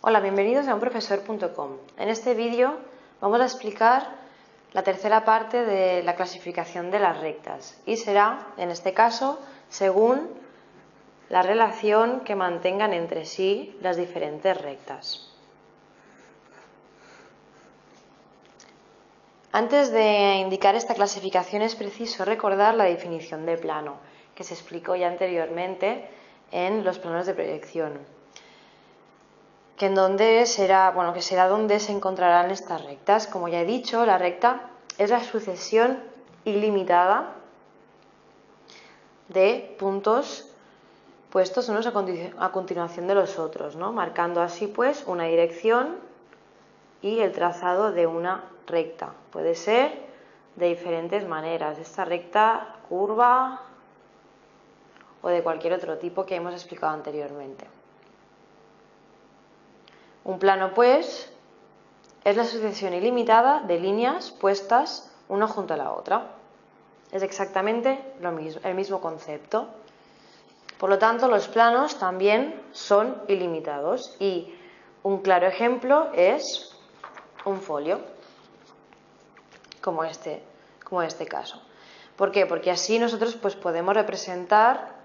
Hola, bienvenidos a unprofesor.com. En este vídeo vamos a explicar la tercera parte de la clasificación de las rectas y será, en este caso, según la relación que mantengan entre sí las diferentes rectas. Antes de indicar esta clasificación es preciso recordar la definición de plano, que se explicó ya anteriormente en los planos de proyección. Que será donde se encontrarán estas rectas. Como ya he dicho, la recta es la sucesión ilimitada de puntos puestos unos a continuación de los otros, ¿no? Marcando así pues una dirección y el trazado de una recta. Puede ser de diferentes maneras, esta recta curva o de cualquier otro tipo que hemos explicado anteriormente. Un plano, pues, es la sucesión ilimitada de líneas puestas una junto a la otra. Es exactamente el mismo concepto. Por lo tanto, los planos también son ilimitados y un claro ejemplo es un folio, como este caso. ¿Por qué? Porque así nosotros pues, podemos representar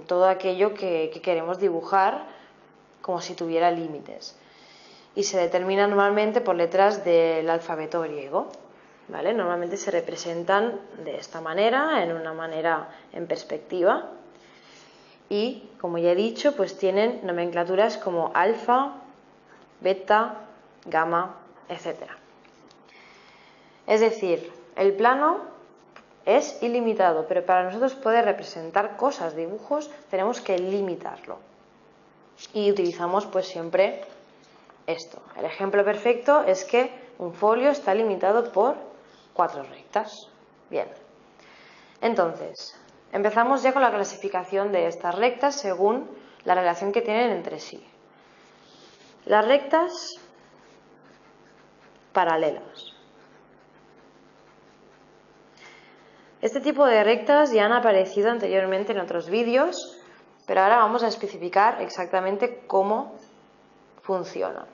todo aquello que queremos dibujar como si tuviera límites. Y se determina normalmente por letras del alfabeto griego, ¿vale? Normalmente se representan de esta manera, en perspectiva, y como ya he dicho, pues tienen nomenclaturas como alfa, beta, gamma, etc. Es decir, el plano es ilimitado, pero para nosotros poder representar cosas, dibujos, tenemos que limitarlo. Y utilizamos pues siempre esto. El ejemplo perfecto es que un folio está limitado por 4 rectas. Bien. Entonces, empezamos ya con la clasificación de estas rectas según la relación que tienen entre sí. Las rectas paralelas. Este tipo de rectas ya han aparecido anteriormente en otros vídeos, pero ahora vamos a especificar exactamente cómo funcionan.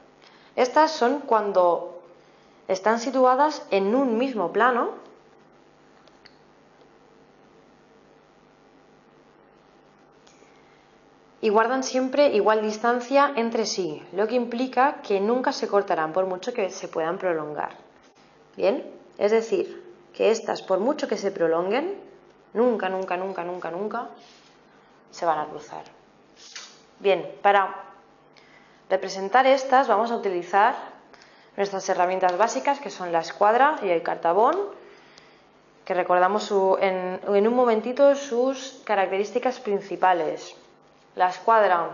Estas son cuando están situadas en un mismo plano y guardan siempre igual distancia entre sí, lo que implica que nunca se cortarán por mucho que se puedan prolongar. Bien, es decir, que estas, por mucho que se prolonguen, nunca se van a cruzar. Bien, para representar estas vamos a utilizar nuestras herramientas básicas, que son la escuadra y el cartabón, que recordamos en un momentito sus características principales. La escuadra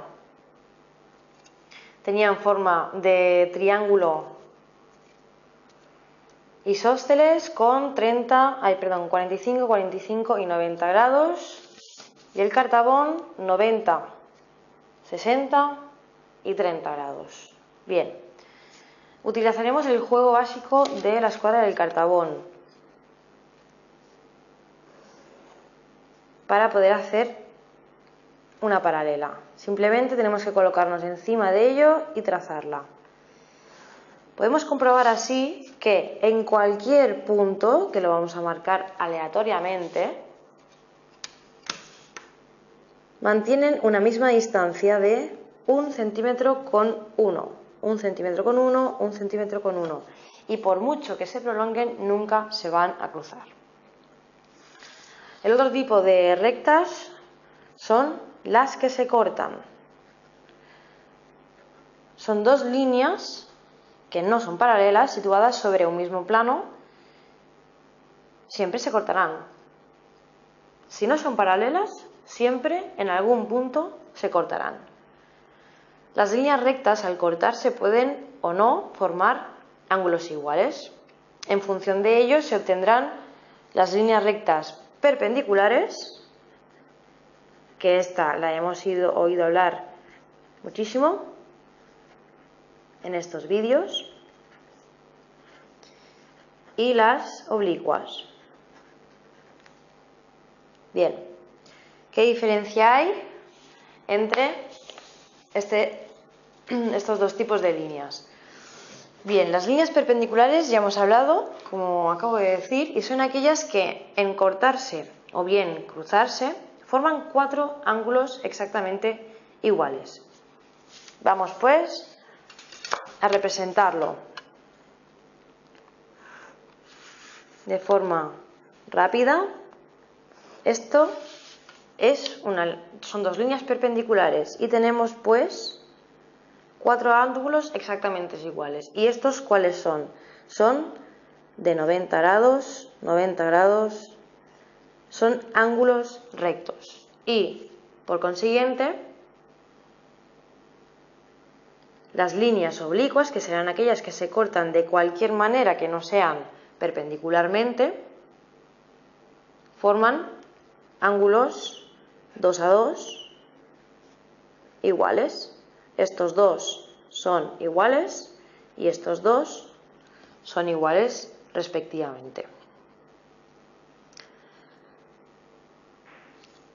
tenía forma de triángulo isósceles con 45, 45 y 90 grados, y el cartabón 90, 60 y 30 grados. Bien, utilizaremos el juego básico de la escuadra del cartabón para poder hacer una paralela. Simplemente tenemos que colocarnos encima de ello y trazarla. Podemos comprobar así que en cualquier punto, que lo vamos a marcar aleatoriamente, mantienen una misma distancia de 1 centímetro con 1, 1 centímetro con 1, 1 centímetro con 1. Y por mucho que se prolonguen, nunca se van a cruzar. El otro tipo de rectas son las que se cortan. Son dos líneas que no son paralelas, situadas sobre un mismo plano, siempre se cortarán. Si no son paralelas, siempre en algún punto se cortarán. Las líneas rectas, al cortarse, pueden o no formar ángulos iguales. En función de ello se obtendrán las líneas rectas perpendiculares, que esta la hemos oído hablar muchísimo en estos vídeos, y las oblicuas. Bien, ¿qué diferencia hay entre este estos dos tipos de líneas. Bien, las líneas perpendiculares ya hemos hablado, como acabo de decir, y son aquellas que en cortarse o bien cruzarse forman 4 ángulos exactamente iguales. Vamos pues a representarlo de forma rápida. Esto son 2 líneas perpendiculares y tenemos pues 4 ángulos exactamente iguales. ¿Y estos cuáles son? Son de 90 grados, 90 grados, son ángulos rectos. Y, por consiguiente, las líneas oblicuas, que serán aquellas que se cortan de cualquier manera que no sean perpendicularmente, forman ángulos 2 a 2 iguales. Estos dos son iguales y estos dos son iguales respectivamente.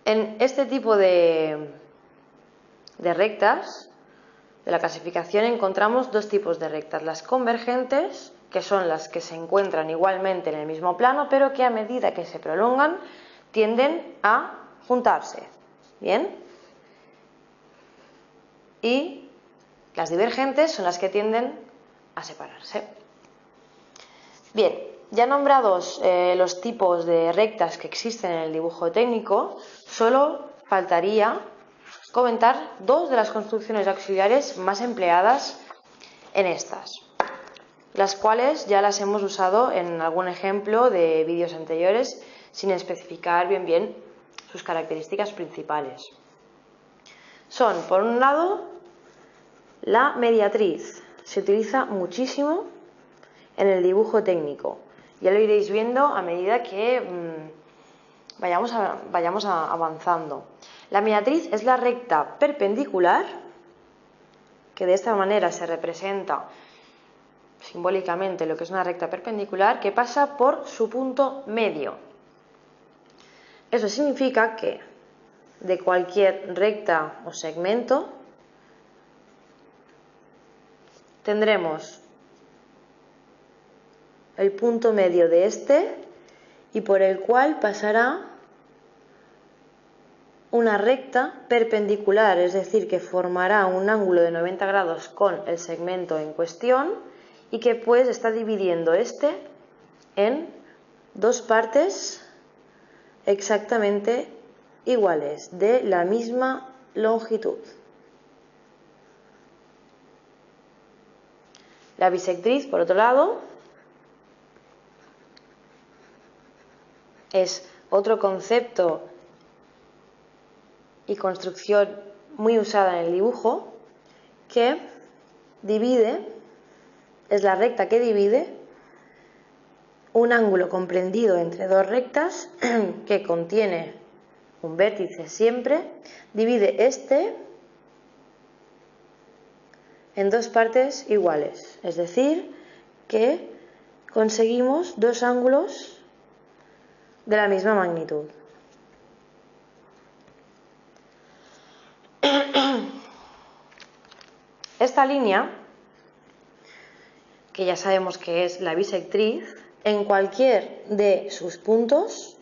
En este tipo de rectas de la clasificación encontramos 2 tipos de rectas. Las convergentes, que son las que se encuentran igualmente en el mismo plano, pero que a medida que se prolongan tienden a juntarse. ¿Bien? Y las divergentes son las que tienden a separarse. Bien, ya nombrados los tipos de rectas que existen en el dibujo técnico, solo faltaría comentar 2 de las construcciones auxiliares más empleadas en estas, las cuales ya las hemos usado en algún ejemplo de vídeos anteriores sin especificar bien sus características principales. Son, por un lado, la mediatriz. Se utiliza muchísimo en el dibujo técnico. Ya lo iréis viendo a medida que vayamos avanzando. La mediatriz es la recta perpendicular, que de esta manera se representa simbólicamente lo que es una recta perpendicular, que pasa por su punto medio. Eso significa que de cualquier recta o segmento tendremos el punto medio de este y por el cual pasará una recta perpendicular, es decir, que formará un ángulo de 90 grados con el segmento en cuestión y que pues está dividiendo este en 2 partes exactamente iguales, de la misma longitud. La bisectriz, por otro lado, es otro concepto y construcción muy usada en el dibujo, que divide, es la recta que divide un ángulo comprendido entre 2 rectas que contiene un vértice siempre, divide este en 2 partes iguales, es decir, que conseguimos 2 ángulos de la misma magnitud. Esta línea, que ya sabemos que es la bisectriz, en cualquier de sus puntos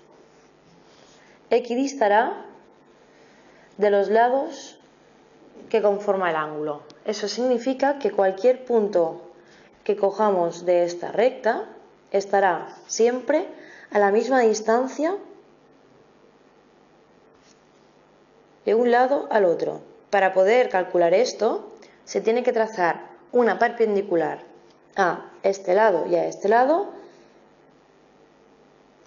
equidistará de los lados que conforma el ángulo. Eso significa que cualquier punto que cojamos de esta recta estará siempre a la misma distancia de un lado al otro. Para poder calcular esto, se tiene que trazar una perpendicular a este lado y a este lado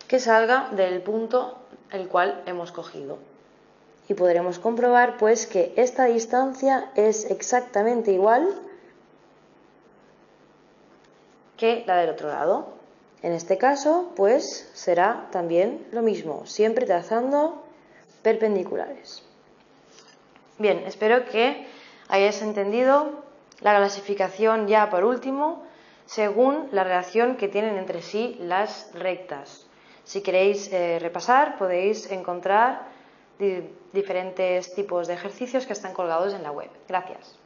que salga del punto el cual hemos cogido. Y podremos comprobar pues que esta distancia es exactamente igual que la del otro lado. En este caso, pues será también lo mismo, siempre trazando perpendiculares. Bien, espero que hayáis entendido la clasificación ya por último, según la relación que tienen entre sí las rectas. Si queréis repasar, podéis encontrar diferentes tipos de ejercicios que están colgados en la web. Gracias.